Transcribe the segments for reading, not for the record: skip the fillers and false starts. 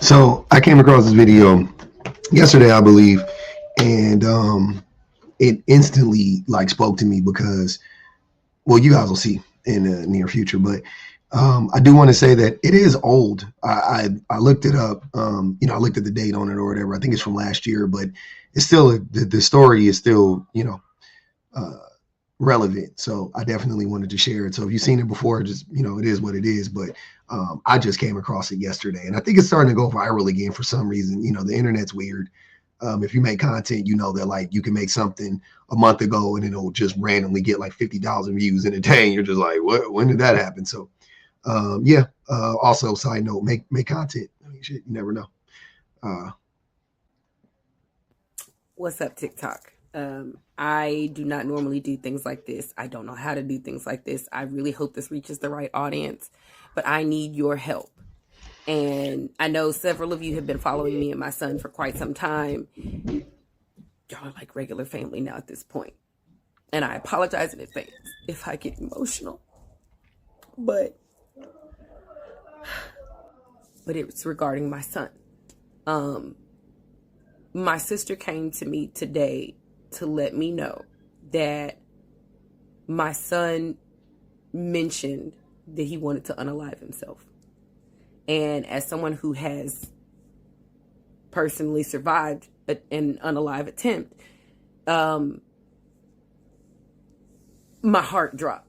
So I came across this video yesterday, I believe, and it instantly like spoke to me because, well, you guys will see in the near future, but I do want to say that it is old. I looked it up. I looked at the date on it or whatever. I think it's from last year, but it's still the story is still uh, relevant. So I definitely wanted to share it. So if you've seen it before, just it is what it is. But I just came across it yesterday, and I think it's starting to go viral again for some reason. The internet's weird. If you make content, that like you can make something a month ago and it'll just randomly get like 50,000 views in a day. And you're just like, what? When did that happen? So yeah. Also, side note, make content. I mean, shit, you never know. Uh, What's up, TikTok? I do not normally do things like this. I don't know how to do things like this. I really hope this reaches the right audience, but I need your help. And I know several of you have been following me and my son for quite some time. Y'all are like regular family now at this point. And I apologize in advance if I get emotional. But it's regarding my son. My sister came to me today to let me know that my son mentioned that he wanted to unalive himself. And as someone who has personally survived an unalive attempt, my heart dropped.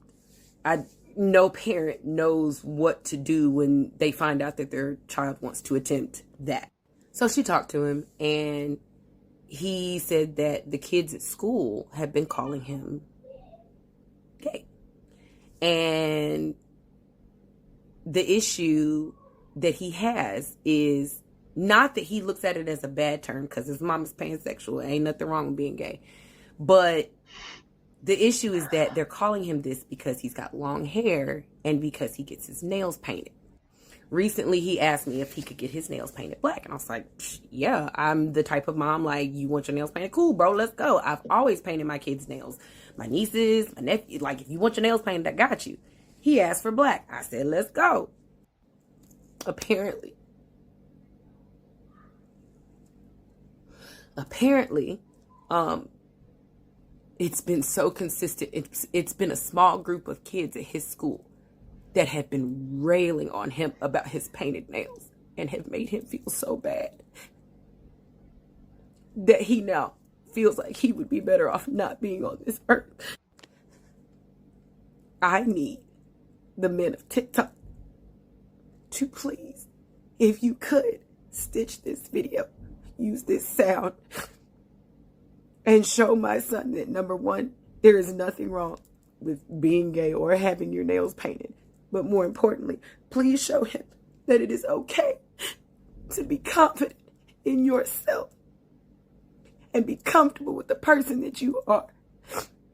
No parent knows what to do when they find out that their child wants to attempt that. So she talked to him, and he said that the kids at school have been calling him gay. And the issue that he has is not that he looks at it as a bad term because his mom is pansexual. Ain't nothing wrong with being gay. But the issue is that they're calling him this because he's got long hair and because he gets his nails painted. Recently, he asked me if he could get his nails painted black. And I was like, yeah, I'm the type of mom, like, you want your nails painted? Cool, bro, let's go. I've always painted my kids' nails. My nieces, my nephew, like, if you want your nails painted, I got you. He asked for black. I said, let's go. Apparently, it's been so consistent. It's been a small group of kids at his school that have been railing on him about his painted nails and have made him feel so bad that he now feels like he would be better off not being on this earth. I need the men of TikTok to please, if you could, stitch this video, use this sound, and show my son that, number one, there is nothing wrong with being gay or having your nails painted. But more importantly, please show him that it is okay to be confident in yourself and be comfortable with the person that you are.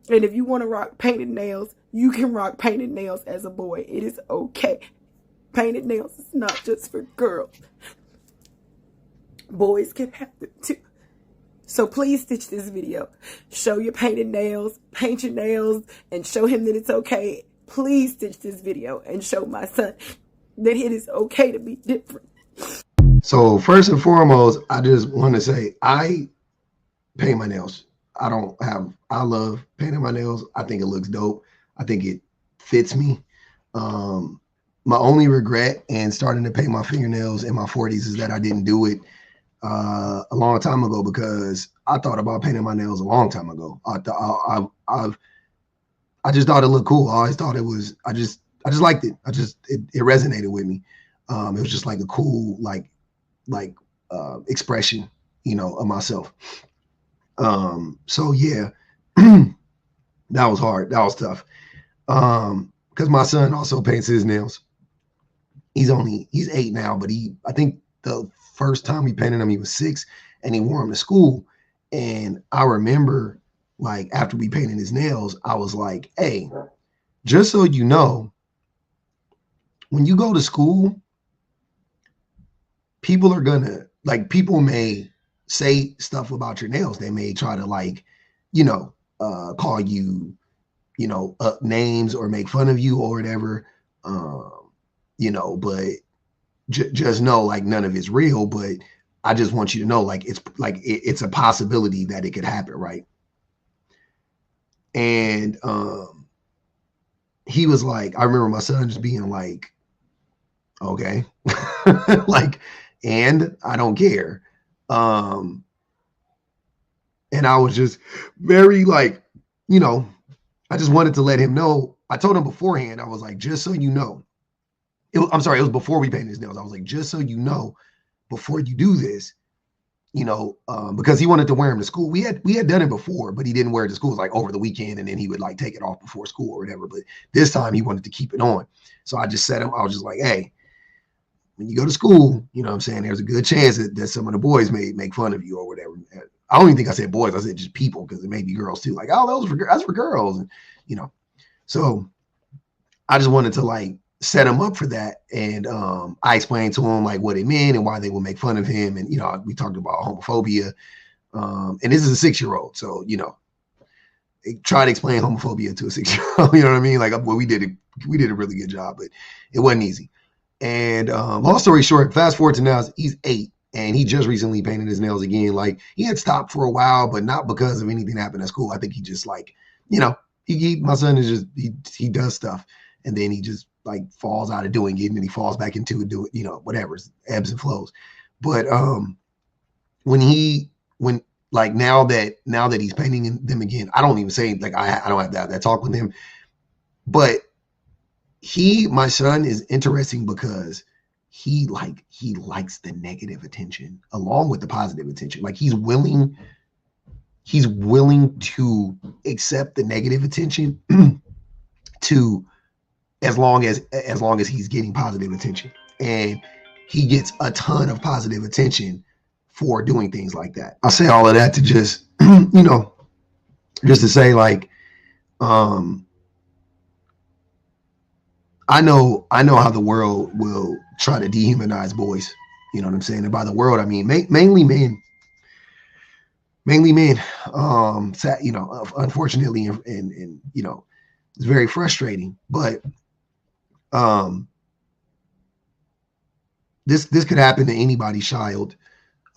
And if you want to rock painted nails, you can rock painted nails as a boy. It is okay. Painted nails is not just for girls. Boys can have them too. So please stitch this video. Show your painted nails, paint your nails, and show him that it's okay. Please stitch this video and show my son that it is okay to be different. so first and foremost, I just want to say I paint my nails. I love painting my nails. I think it looks dope. I think it fits me. My only regret in starting to paint my fingernails in my 40s is that I didn't do it a long time ago, because I thought about painting my nails a long time ago. I just thought it looked cool. I always thought it was. I just liked it. It resonated with me. It was just like a cool expression, of myself. So yeah, that was hard. That was tough. Because my son also paints his nails. He's 8 now, but I think the first time he painted them, he was 6, and he wore them to school. And I remember, like, after we painted his nails, I was like, hey, just so you know, when you go to school, people may say stuff about your nails. They may try to call you, names or make fun of you or whatever. But just know like none of it's real, but I just want you to know like it's a possibility that it could happen, right? And he was like, I remember my son just being like, okay, like, and I don't care. Um, and I was just very like, you know, I just wanted to let him know. I told him beforehand, I was like, just so you know, I'm sorry, it was before we painted his nails. I was like, just so you know, before you do this, because he wanted to wear them to school. We had done it before, but he didn't wear it to school like over the weekend, and then he would like take it off before school or whatever. But this time he wanted to keep it on. So I just said him, I was just like, hey, when you go to school, you know what I'm saying, there's a good chance that some of the boys may make fun of you or whatever. I don't even think I said boys, I said just people, because it may be girls too. Like, oh, that's for girls. And so I just wanted to like set him up for that. And I explained to him like what it meant and why they would make fun of him. And, we talked about homophobia. And this is a 6-year-old. So, try to explain homophobia to a 6-year-old. You know what I mean? Like, well, we did a really good job, but it wasn't easy. And long story short, fast forward to now, he's 8. And he just recently painted his nails again. Like, he had stopped for a while, but not because of anything that happened at school. I think he just like, my son is just, he does stuff. And then he just like falls out of doing it, and then he falls back into it, doing, whatever, ebbs and flows. But when like now that he's painting them again, I don't even say like I don't have that talk with him. But my son is interesting because he likes the negative attention along with the positive attention. Like he's willing to accept the negative attention to as long as he's getting positive attention. And he gets a ton of positive attention for doing things like that. I say all of that to just, just to say like, I know how the world will try to dehumanize boys. You know what I'm saying? And by the world, I mean mainly men. Unfortunately, and it's very frustrating. But this could happen to anybody's child.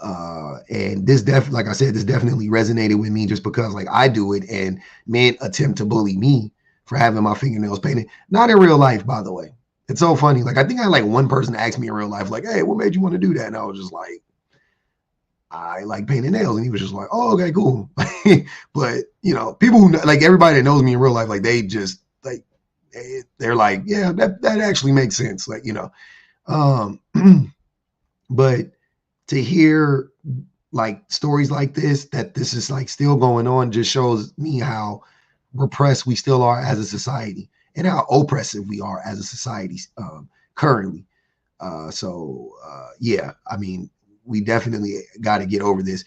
And this like I said, this definitely resonated with me just because like I do it, and men attempt to bully me for having my fingernails painted. Not in real life, by the way. It's so funny. Like I think I had like one person ask me in real life, like, hey, what made you want to do that? And I was just like, I like painting nails. And he was just like, oh, okay, cool. But people who like everybody that knows me in real life, like they just like they're like, yeah, that actually makes sense. Like, but to hear like stories like this, that this is like still going on, just shows me how repressed we still are as a society and how oppressive we are as a society currently. Yeah, I mean, we definitely got to get over this.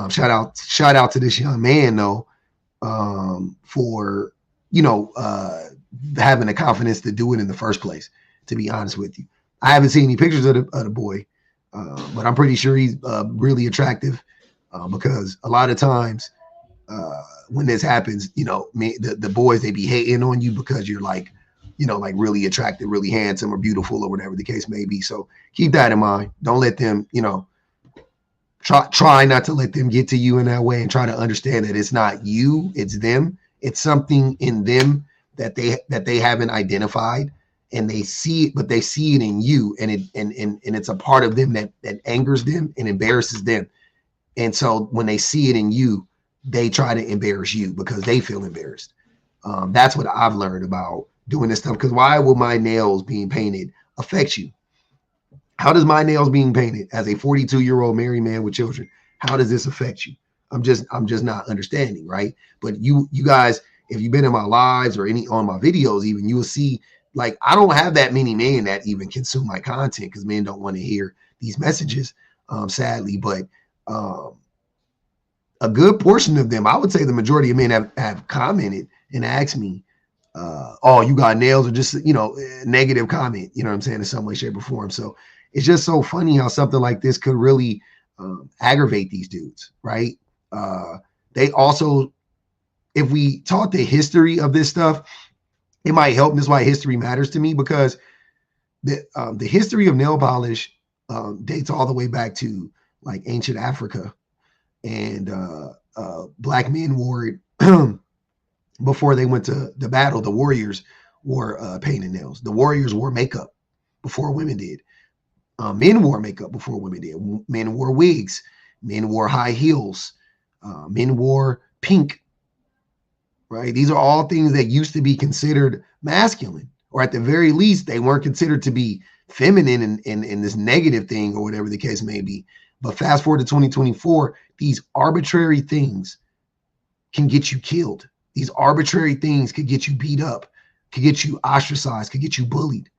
Shout out to this young man though, for having the confidence to do it in the first place. To be honest with you, I haven't seen any pictures of the boy, but I'm pretty sure he's really attractive, because a lot of times when this happens, the boys, they be hating on you because you're like, like really attractive, really handsome or beautiful or whatever the case may be. So keep that in mind. Don't let them, try not to let them get to you in that way, and try to understand that it's not you, it's them. It's something in them that they haven't identified, and they see it, but they see it in you, and it's a part of them that angers them and embarrasses them. And so when they see it in you, they try to embarrass you because they feel embarrassed. That's what I've learned about doing this stuff. Because why will my nails being painted affect you? How does my nails being painted as a 42-year-old married man with children, how does this affect you? I'm just not understanding, right? But you guys, if you've been in my lives or on my videos, even, you will see like I don't have that many men that even consume my content, because men don't want to hear these messages, sadly. But a good portion of them, I would say the majority of men have commented and asked me, oh, you got nails, or just, negative comment, you know what I'm saying, in some way, shape, or form. So it's just so funny how something like this could really aggravate these dudes, right? They also, if we taught the history of this stuff, it might help. This is why history matters to me, because The history of nail polish dates all the way back to like ancient Africa, and black men wore it before they went to the battle. The warriors wore painted nails. The warriors wore makeup before women did. Men wore makeup before women did. Men wore wigs. Men wore high heels. Men wore pink. Right? These are all things that used to be considered masculine, or at the very least, they weren't considered to be feminine in this negative thing or whatever the case may be. But fast forward to 2024, these arbitrary things can get you killed. These arbitrary things could get you beat up, could get you ostracized, could get you bullied.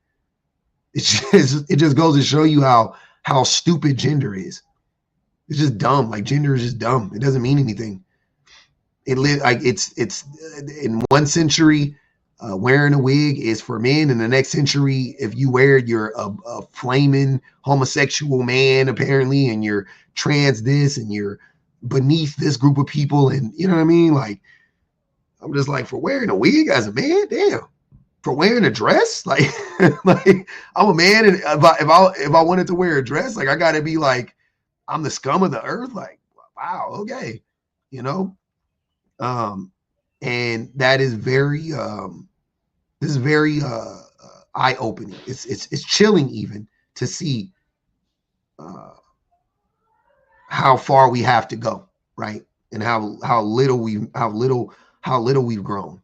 It just goes to show you how stupid gender is. It's just dumb. Like, gender is just dumb. It doesn't mean anything. It's in one century, wearing a wig is for men. In the next century, if you wear it, you're a flaming homosexual man, apparently, and you're trans this, and you're beneath this group of people. And you know what I mean? Like, I'm just like, for wearing a wig as a man, damn. For wearing a dress, like, like I'm a man, and if I wanted to wear a dress, like, I gotta be like, I'm the scum of the earth. Like, wow, okay, you know. And that is very this is very eye-opening. It's chilling even to see how far we have to go, right? And how little we've grown.